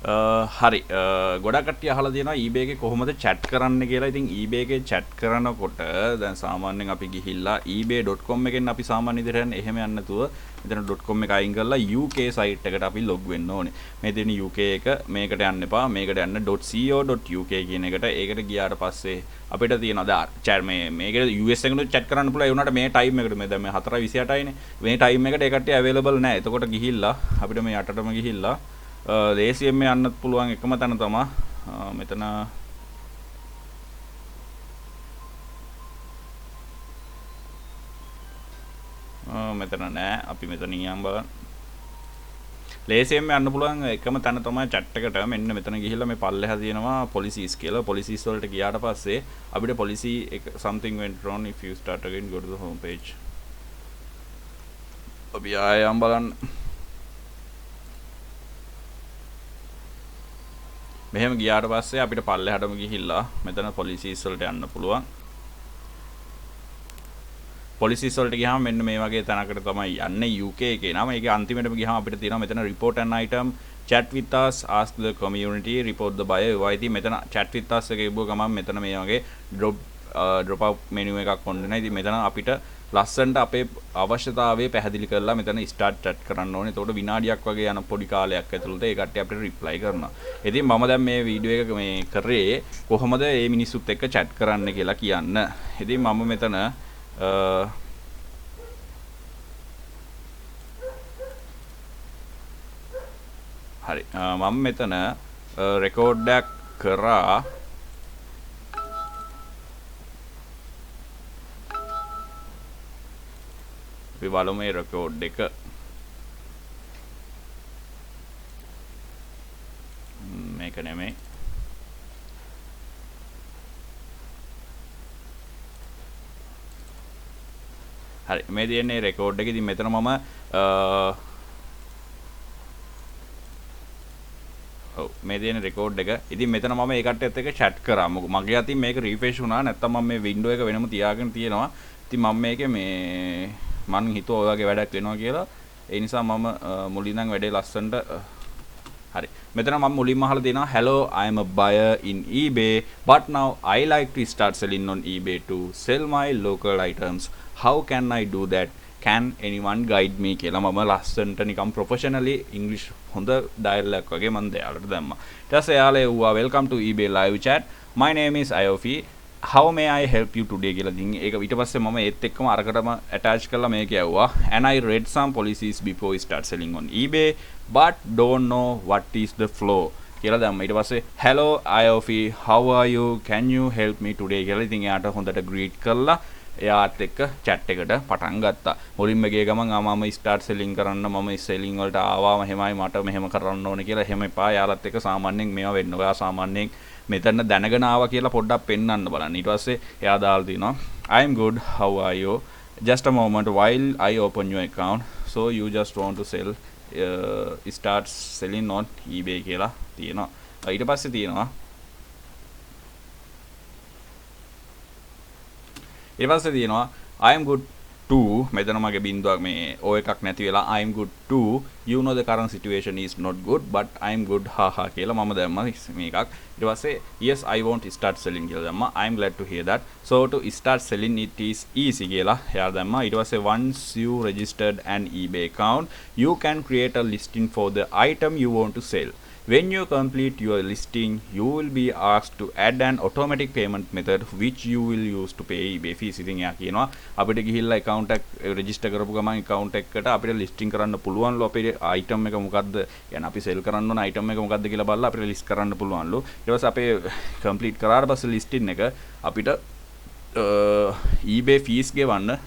හරි ගොඩක් කට්ටිය අහලා තියෙනවා eBay එකේ කොහොමද chat කරන්න කියලා. ඉතින් eBay එකේ chat කරනකොට දැන් සාමාන්‍යයෙන් අපි ගිහිල්ලා ebay.com එකෙන් අපි සාමාන්‍ය විදිහට යන්නේ. එහෙම යන්නේ නැතුව මෙතන .com එක අයින් කරලා UK site එකට අපි log වෙන්න ඕනේ. මේ තියෙන UK එක මේකට යන්න එපා. මේකට යන්න .co.uk කියන එකට. ඒකට ගියාට පස්සේ අපිට තියෙනවා chat මේකට US එකෙන් chat කරන්න පුළුවන්. ඒ වුණාට මේ time එකට මේ දැන් මේ 4:28යිනේ. මේ time එකට ඒ කට්ටිය available නැහැ. එතකොට ගිහිල්ලා අපිට මේ යටටම ගිහිල්ලා දේශියෙන් මේ යන්නත් පුළුවන් එකම තැන තමයි මෙතන මෙතන නෑ අපි මෙතන යම් බලන්න ලේසියෙන් යන්න පුළුවන් එකම තැන තමයි chat එකට මෙන්න මෙතන ගිහිල්ලා මේ පල්ලෙහා තියෙනවා policies කියලා policies වලට ගියාට පස්සේ අපිට policy එක something went wrong if you start again go to the home page අපි ආයෙ යම් බලන්න මෙහෙම ගියාට පස්සේ අපිට පල්ලෙහාටම ගිහිල්ලා මෙතන policies වලට යන්න පුළුවන්. policies වලට ගියාම මෙන්න මේ වගේ තැනකට තමයි යන්නේ UK එකේ නම. ඒකේ අන්තිමටම ගියාම අපිට තියෙනවා මෙතන report an item, chat with us, ask the community, report the buyer. ඒවා ඉතින් මෙතන chat with us එකේ ඉබුව ගමන් මෙතන මේ වගේ drop out menu එකක් ඔන්න වෙනවා. ඉතින් මෙතන අපිට ලස්සනට අපේ අවශ්‍යතාවය පැහැදිලි කරලා මෙතන ස්ටාර්ට් chat කරන්න ඕනේ. එතකොට විනාඩියක් වගේ යන පොඩි කාලයක් ඇතුළත ඒ කට්ටිය අපිට රිප්ලයි කරනවා. ඉතින් මම දැන් මේ වීඩියෝ එක මේ කරේ කොහොමද මේ මිනිස්සුත් එක්ක chat කරන්න කියලා කියන්න. ඉතින් මම මෙතන හරි මම මෙතන රෙකෝඩ් එකක් කරා අපි බලමු මේ රෙකෝඩ් එක මේක නෙමෙයි හරි මේ තියෙන්නේ රෙකෝඩ් එක. ඉතින් මෙතන මම මේ තියෙන රෙකෝඩ් එක. ඉතින් මෙතන මම ඒ කට්ටියත් එක්ක chat කරා. මගේ අතින් මේක රිෆ්‍රෙෂ් වුණා. නැත්තම් මම මේ වින්ඩෝ එක වෙනම තියාගෙන තියෙනවා. ඉතින් මම මේකේ මේ මම හිතුවා ඔය වගේ වැඩක් වෙනවා කියලා. ඒ නිසා මම මුලින් ඉඳන් වැඩේ ලස්සනට හරි. මෙතන මම මුලින්ම අහලා දෙනවා hello I am a buyer in eBay but now I like to start selling on eBay to sell my local items. How can I do that? Can anyone guide me කියලා මම ලස්සනට නිකම් professionally English හොඳ dialogue එකක් වගේ මම දෙයාලට දැම්මා. ඊට පස්සේ එයාලා එව්වා welcome to eBay live chat. My name is Ayofi. How may I help you today කියලා. ඉතින් ඒක ඊට පස්සේ මම ඒත් එක්කම අරකටම attach කරලා මේක යවුවා. And I read some policies before I start selling on eBay but don't know what is the flow කියලා දැම්මා. ඊට පස්සේ hello Ayofi, how are you? Can you help me today කියලා. ඉතින් එයාට හොඳට greet කරලා එයාත් එක්ක chat එකට පටන් ගත්තා. මුලින්ම ගිය ගමන් මම start selling කරන්න මම selling වලට ආවා මෙහෙමයි මට මෙහෙම කරන්න ඕනේ කියලා එහෙම එපා. යාලත් එක්ක සාමාන්‍යයෙන් මේවා වෙන්න. ඔයා සාමාන්‍යයෙන් මෙතන දැනගෙන ආවා කියලා පොඩ්ඩක් පෙන්වන්න බලන්න. ඊට පස්සේ එයා දාලා තිනවා I am good, how are you? Just a moment while I open your account. So you just want to sell start selling on eBay කියලා තියෙනවා. ඊට පස්සේ තියෙනවා ඊට පස්සේ තියෙනවා I am good too. මෙතන මගේ බින්දුවක් මේ O එකක් නැති වෙලා I am good too. You know the current situation is not good but I am good haha කියලා මම දැම්මා මේකක්. ඊට පස්සේ yes I want to start selling කියලා දැම්මා. I am glad to hear that. So to start selling it is easy කියලා එයා දැම්මා. ඊට පස්සේ once you registered an eBay account you can create a listing for the item you want to sell. When you complete your listing, you will be asked to add an automatic payment method which you will use to pay eBay fees. ඉතින් එයා කියනවා අපිට ගිහිල්ලා account එක register කරපු ගමන් account එකකට අපිට listing කරන්න පුළුවන්ලු අපේ item එක මොකද්ද? يعني අපි sell කරන්න ඕන item එක මොකද්ද කියලා බලලා අපිට list කරන්න පුළුවන්ලු. ඊට පස්සේ අපේ complete කරාට පස්සේ listing එක අපිට eBay fees ගෙවන්න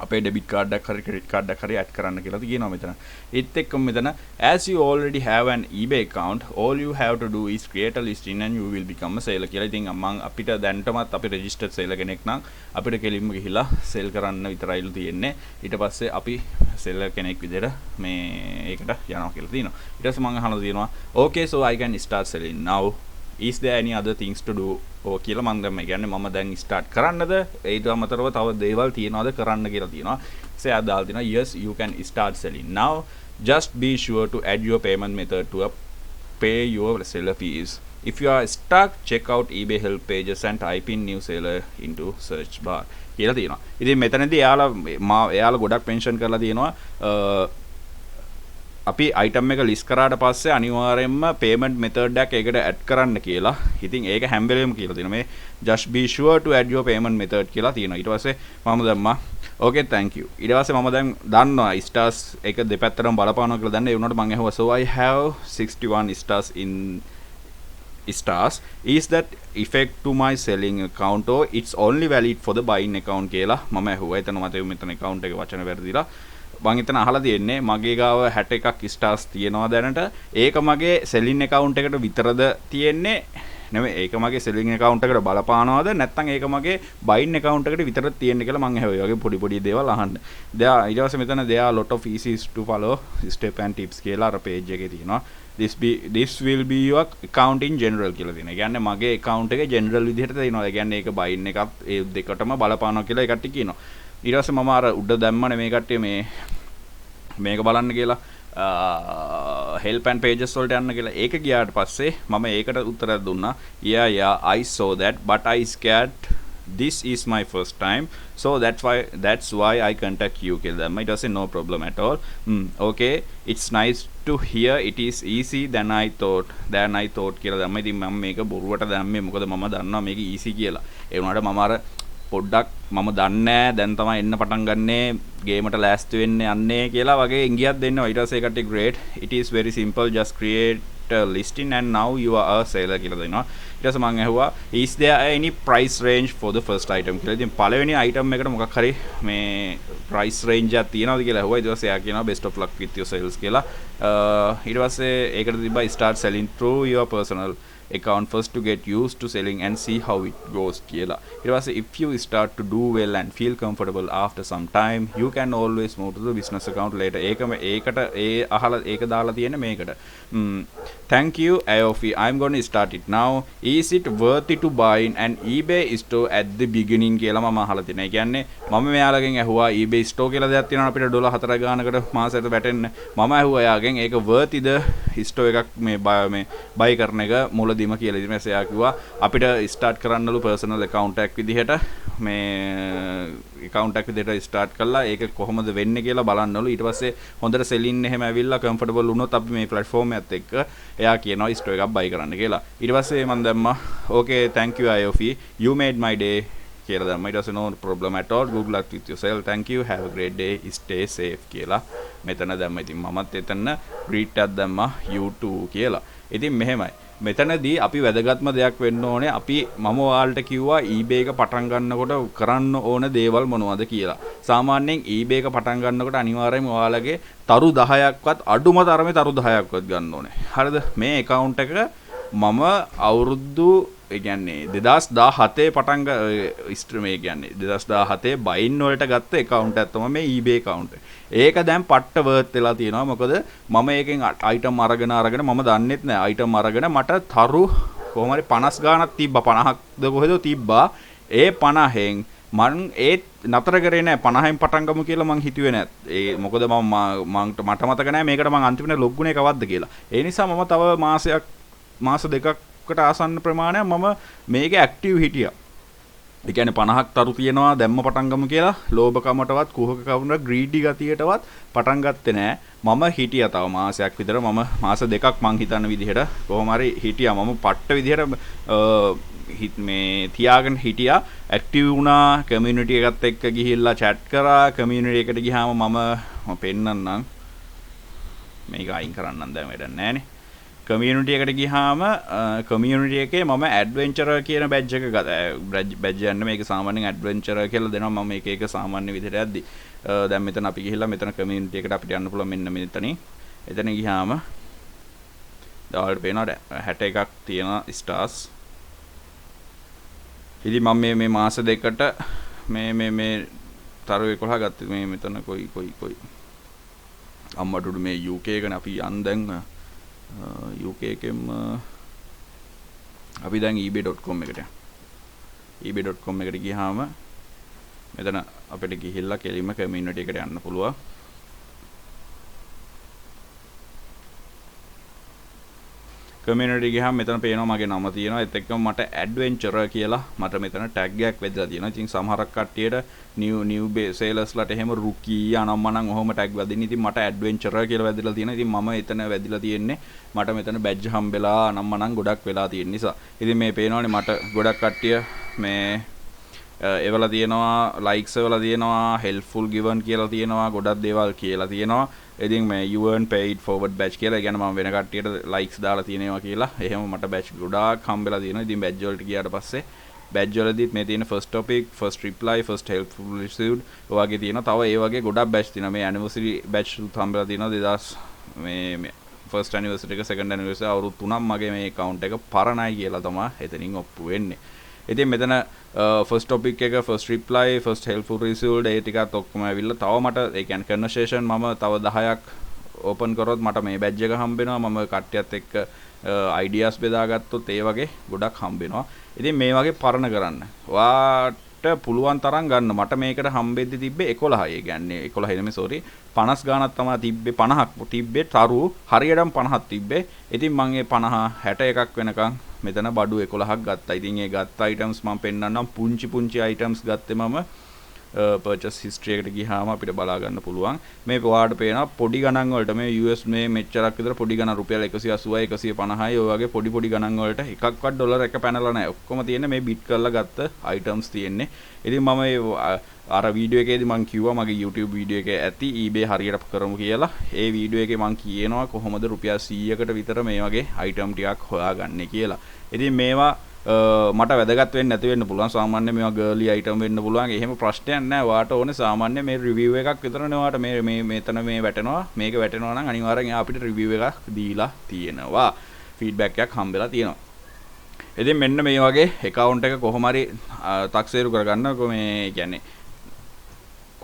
අපේ debit card එකක් හරි credit card එකක් හරි add කරන්න කියලා කියනවා මෙතන. ඒත් එක්කම මෙතන as you already have an eBay account all you have to do is create a listing and you will become a seller කියලා. ඉතින් මම අපිට දැනටමත් අපි registered seller කෙනෙක් නම් අපිට කෙලින්ම ගිහිලා sell කරන්න විතරයිලු තියෙන්නේ. ඊට පස්සේ අපි seller කෙනෙක් විදිහට මේ ඒකට යනවා කියලා තියෙනවා. ඊට පස්සේ මම අහනවා තියෙනවා okay so I can start selling now. Is there any other things to do? ඕ කියලා මම දැන් කියන්නේ මම දැන් start කරන්නද ඊට අමතරව තව දේවල් තියනවාද කරන්න කියලා තියෙනවා. So එයා දාලා තියෙනවා yes you can start selling now just be sure to add your payment method to a pay your seller fees. If you are stuck, check out eBay help pages and type in new seller into search bar කියලා තියෙනවා. ඉතින් මෙතනදී එයාලා ගොඩක් mention කරලා තියෙනවා අපි item එක list කරාට පස්සේ අනිවාර්යයෙන්ම payment method එකක් ඒකට add කරන්න කියලා. ඉතින් ඒක හැම වෙලෙම කියලා තියෙනවා. මේ just be sure to add your payment method කියලා තියෙනවා. ඊට පස්සේ මම දැම්මා okay thank you. ඊට පස්සේ මම දැන් දන්නවා stars එක දෙපැත්තටම බලපානවා කියලා දන්නේ. ඒ වුණාට මම ඇහුවා so I have 61 stars in stars. Is that effect to my selling account or it's only valid for the buying account කියලා මම ඇහුවා. එතන මට මෙතන account එකේ වචන වැරදිලා මං එතන අහලා තියෙන්නේ මගේ ගාව 61ක් ස්ටාර්ස් තියෙනවා දැනට. ඒක මගේ selling account එකට විතරද තියෙන්නේ? නෙමෙයි ඒක මගේ selling account එකට බලපානවද නැත්නම් ඒක මගේ buying account එකට විතරද තියෙන්නේ කියලා මං ඇහුවා. ඒ වගේ පොඩි පොඩි දේවල් අහන්න. ඊට පස්සේ මෙතන there are lot of easy to follow step and tips කියලා අර page එකේ තියෙනවා. this will be your account in general කියලා තියෙනවා. ඒ කියන්නේ මගේ account එකේ general විදිහට තියෙනවා. ඒ කියන්නේ ඒක buying එකත් ඒ දෙකටම බලපානවා කියලා ඒ කට්ටිය කියනවා. ඊට පස්සේ මම අර උඩ දැම්මනේ මේ කට්ටිය මේක බලන්න කියලා help and pages වලට යන්න කියලා. ඒක ගියාට පස්සේ මම ඒකට උත්තරයක් දුන්නා. yeah I saw that but I scared this is my first time so that's why I contact you කියලා දැම්මා. ඊට පස්සේ no problem at all. okay it's nice to hear it is easy than I thought කියලා දැම්මා. ඉතින් මම මේක බොරුවට දැම්මේ මොකද මම දන්නවා මේක easy කියලා. ඒ වුණාට මම අර පොඩ්ඩක් මම දන්නේ දැන් තමයි එන්න පටන් ගන්නනේ ගේමට ලෑස්ති වෙන්න යන්නේ කියලා වගේ ඉංගියක් දෙන්නවා. ඊට පස්සේ ඒකට great it is very simple just create a listing and now you are a seller කියලා දෙනවා. ඊට පස්සේ මම ඇහුවා is there any price range for the first item කියලා. ඉතින් පළවෙනි item එකට මොකක් හරි මේ price range එකක් තියනවද කියලා ඇහුවා. ඊට පස්සේ එයා කියනවා best of luck with your sales කියලා. ඊට පස්සේ ඒකට තිබ්බා start selling through your personal account first to get used to selling and see how it goes කියලා. ඊට පස්සේ if you start to do well and feel comfortable after some time you can always move to the business account later. ඒකට අහලා ඒක දාලා තියෙන්නේ මේකට. thank you Aofi I'm going to start it now. is it worth it to buy an eBay store at the beginning කියලා මම අහලා තියෙනවා. ඒ කියන්නේ මම මෙයාලගෙන් ඇහුවා eBay store කියලා දෙයක් තියෙනවා අපිට $4 ගානකට මාසෙට වැටෙන්න. මම ඇහුවා එයාගෙන් ඒක worth it store එකක් මේ buy කරන එක මුලදීම කියලා. ඉතින් එයා කිව්වා අපිට start කරන්නලු personal account එකක් විදිහට මේ account එකක් විදිහට start කළා ඒක කොහොමද වෙන්නේ කියලා බලන්නලු. ඊට පස්සේ හොඳට selling එහෙම ඇවිල්ලා comfortable වුණොත් අපි මේ platform එකත් එක්ක එයා කියනවා store එකක් buy කරන්න කියලා. ඊට පස්සේ මම දැම්මා okay thank you Aofi you made my day කියලා දැම්මා. ඊට පස්සේ no problem at all good luck with yourself thank you have a great day stay safe කියලා මෙතන දැම්මා. ඉතින් මමත් එතන greet එකක් දැම්මා you too කියලා. ඉතින් මෙහෙමයි මෙතනදී අපි වැදගත්ම දෙයක් වෙන්න ඕනේ මම ඔයාලට කිව්වා eBay එක පටන් ගන්නකොට කරන්න ඕන දේවල් මොනවද කියලා. සාමාන්‍යයෙන් eBay එක පටන් ගන්නකොට අනිවාර්යයෙන්ම ඔයාලගේ තරු 10ක්වත් අඩුම තරමේ තරු 10ක්වත් ගන්න ඕනේ. හරිද? මේ account එක මම අවුරුදු ඒ කියන්නේ 2017 පටන් මේ කියන්නේ 2017 බයින් වලට ගත්ත account එකක් තමයි මේ eBay account එක. ඒක දැන් පට්ට worth වෙලා තියෙනවා. මොකද මම ඒකෙන් item අරගෙන මම දන්නෙත් නෑ item අරගෙන මට තරු කොහොම හරි 50 ගාණක් තිබ්බා 50ක්ද කොහෙද තිබ්බා. ඒ 50න් මං ඒත් නතර කරේ නෑ 50න් පටන් ගමු කියලා මං හිතුවේ නෑ. ඒ මොකද මට මතක නෑ මේකට මං අන්තිමට ලොග් වුණේ කවද්ද කියලා. ඒ නිසා මම තව මාස දෙකකට ආසන්න ප්‍රමාණයක් මම මේකේ ඇක්ටිව් හිටියා. ඒ කියන්නේ 50ක් තරු තියනවා දැම්ම පටන් ගමු කියලා ලෝභකමටවත් කුහකකමට ග්‍රීඩි ගතියටවත් පටන් ගත්තේ නෑ. මම හිටියා තව මාසයක් විතර මම මාස දෙකක් මං හිතන විදිහට කොහොම හරි හිටියා. මම පට්ට විදිහට මේ තියාගෙන හිටියා. ඇක්ටිව් වුණා කමියුනිටි එකත් එක්ක ගිහිල්ලා chat කරා. කමියුනිටි එකට ගියාම මම පෙන්නන්නම් මේක අයින් කරන්නම් දැන් වැඩක් නෑනේ. කමියුනිටි එකට ගියාම කමියුනිටි එකේ මම ඇඩ්වෙන්චරර් කියන බැජ් එක ගත්තා. බැජ් යන්න මේක සාමාන්‍යයෙන් ඇඩ්වෙන්චරර් කියලා දෙනවා. මම මේක සාමාන්‍ය විදිහට යද්දි දැන් මෙතන අපි ගිහිල්ලා මෙතන කමියුනිටි එකට අපිට යන්න පුළුවන් මෙන්න මෙතනින්. එතන ගියාම ඔයාලට පේනවා 61ක් තියෙන ස්ටාර්ස්. ඉතින් මම මේ මාස දෙකට මේ තරු 11 ගත්තා. මේ මෙතන කොයි අම්මඩුඩු මේ UK එකනේ අපි යන් දැන් UK එකෙම අපි දැන් ebay.com එකට ebay.com එකට ගියාම මෙතන අපිට ගිහිල්ලා කෙලින්ම කමියුනිටි එකට යන්න පුළුවන්. කමියුනිටි ගියාම මෙතන පේනවා මගේ නම තියෙනවා. ඒත් එක්කම මට ඇඩ්වෙන්චරර් කියලා මට මෙතන ටැග් එකක් වැදලා තියෙනවා. ඉතින් සමහරක් කට්ටියට නිව් සේලර්ස්ලාට එහෙම රුකී අනම්මනම් ඔහොම ටැග් වැදින්න. ඉතින් මට ඇඩ්වෙන්චරර් කියලා වැදලා තියෙනවා. ඉතින් මම එතන වැදිලා තියෙන්නේ මට මෙතන බැජ් හම්බෙලා අනම්මනම් ගොඩක් වෙලා තියෙන නිසා. ඉතින් මේ පේනවනේ මට ගොඩක් කට්ටිය මේ ඒවල තියෙනවා ලයික්ස් වල තියෙනවා helpful given කියලා තියෙනවා ගොඩක් දේවල් කියලා තියෙනවා. ඉතින් මේ you earn paid forward batch කියලා. ඒ කියන්නේ මම වෙන කට්ටියට likes දාලා තියෙනවා කියලා. එහෙම මට batch ගොඩාක් හම්බෙලා තියෙනවා. ඉතින් batch වලට ගියාට පස්සේ batch වලදීත් මේ තියෙන first topic, first reply, first helpful received ඔයගේ තියෙනවා. තව ඒ වගේ ගොඩක් batch තියෙනවා. මේ anniversary batch උත් හම්බෙලා තියෙනවා 2000 මේ first anniversary එක second anniversary අවුරුදු 3ක් මගේ මේ account එක පරණයි කියලා තමයි එතනින් ඔප්පු වෙන්නේ. ඉතින් මෙතන first topic එක first reply first helpful received ඒ ටිකත් ඔක්කොම ඇවිල්ලා තව මට ඒ කියන්නේ conversation මම තව 10ක් open කරොත් මට මේ badge එක හම්බ වෙනවා. මම කට්ටියත් එක්ක ideas බෙදාගත්තොත් ඒ වගේ ගොඩක් හම්බ වෙනවා. ඉතින් මේ වගේ පරණ කරන්න වාට පුළුවන් තරම් ගන්න. මට මේකට හම්බෙද්දි තිබ්බේ 11. ඒ කියන්නේ 11 නෙමෙයි sorry 50 ගානක් තමයි තිබ්බේ. 50ක් තිබ්බේ තරු හරියටම 50ක් තිබ්බේ. ඉතින් මම ඒ 50 61ක් වෙනකන් මෙතන බඩු 11ක් ගත්තා. ඉතින් ඒ ගත්ත items මම පෙන්නන්නම්. පුංචි items ගත්තේ මම purchase history එකට ගියාම අපිට බලා ගන්න පුළුවන්. මේ ඔයාලට පේනවා පොඩි ගණන් වලට මේ US මේ මෙච්චරක් විතර පොඩි ගණන් රුපියල් 180යි 150යි ඔය වගේ පොඩි ගණන් වලට එකක්වත් ඩොලර් එක පැනලා නැහැ. ඔක්කොම තියෙන්නේ මේ බිට් කරලා ගත්ත items තියෙන්නේ. ඉතින් මම අර වීඩියෝ එකේදී මම කිව්වා මගේ YouTube වීඩියෝ එකේ ඇති eBay හරියට කරමු කියලා. ඒ වීඩියෝ එකේ මම කියනවා කොහොමද රුපියල් 100කට විතර මේ වගේ item ටිකක් හොයාගන්නේ කියලා. ඉතින් මේවා මට වැදගත් වෙන්නේ නැති වෙන්න පුළුවන්. සාමාන්‍ය මේවා girly item වෙන්න පුළුවන්. එහෙම ප්‍රශ්නයක් නැහැ. ඔයාට ඕනේ සාමාන්‍ය මේ review එකක් විතරනේ ඔයාට මේ මෙතන මේ වැටෙනවා. මේක වැටෙනවා නම් අනිවාර්යෙන් අපිට review එකක් දීලා තියෙනවා. feedback එකක් හම්බෙලා තියෙනවා. ඉතින් මෙන්න මේ වගේ account එක කොහොම හරි තක්සේරු කරගන්න මේ කියන්නේ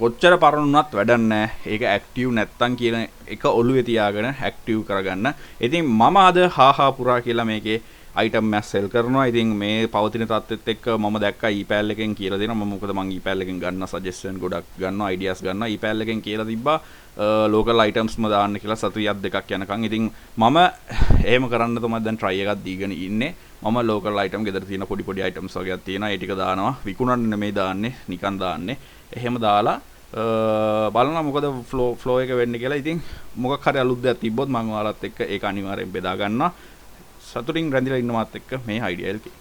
කොච්චර පරණුණත් වැඩක් නැහැ. ඒක ඇක්ටිව් නැත්තම් කියන එක ඔළුවේ තියාගෙන ඇක්ටිව් කරගන්න. ඉතින් මම අද හාහා පුරා කියලා මේකේ item මැස් සෙල් කරනවා. ඉතින් මේ පවතින තත්ත්වෙත් එක්ක මම දැක්කා ePal එකෙන් කියලා දෙනවා. මම මොකද මම ePal එකෙන් ගන්න suggestion ගොඩක් ගන්නවා, ideas ගන්නවා. ePal එකෙන් කියලා තිබ්බා local items ම දාන්න කියලා සතියක් දෙකක් යනකම්. ඉතින් මම එහෙම කරන්න තමයි දැන් try එකක් දීගෙන ඉන්නේ. මම local item ගෙදර තියෙන පොඩි items වගේක් තියෙනවා. ඒ ටික දානවා. විකුණන්න නෙමෙයි දාන්නේ, නිකන් දාන්නේ. එහෙම දාලා බලනවා මොකද flow එක වෙන්නේ කියලා. ඉතින් මොකක් හරි අලුත් දෙයක් තිබ්බොත් මම ඔයාලත් එක්ක ඒක අනිවාර්යෙන් බෙදා ගන්නවා. සතුටින් රැඳිලා ඉන්න මාත් එක්ක මේ idea එකේ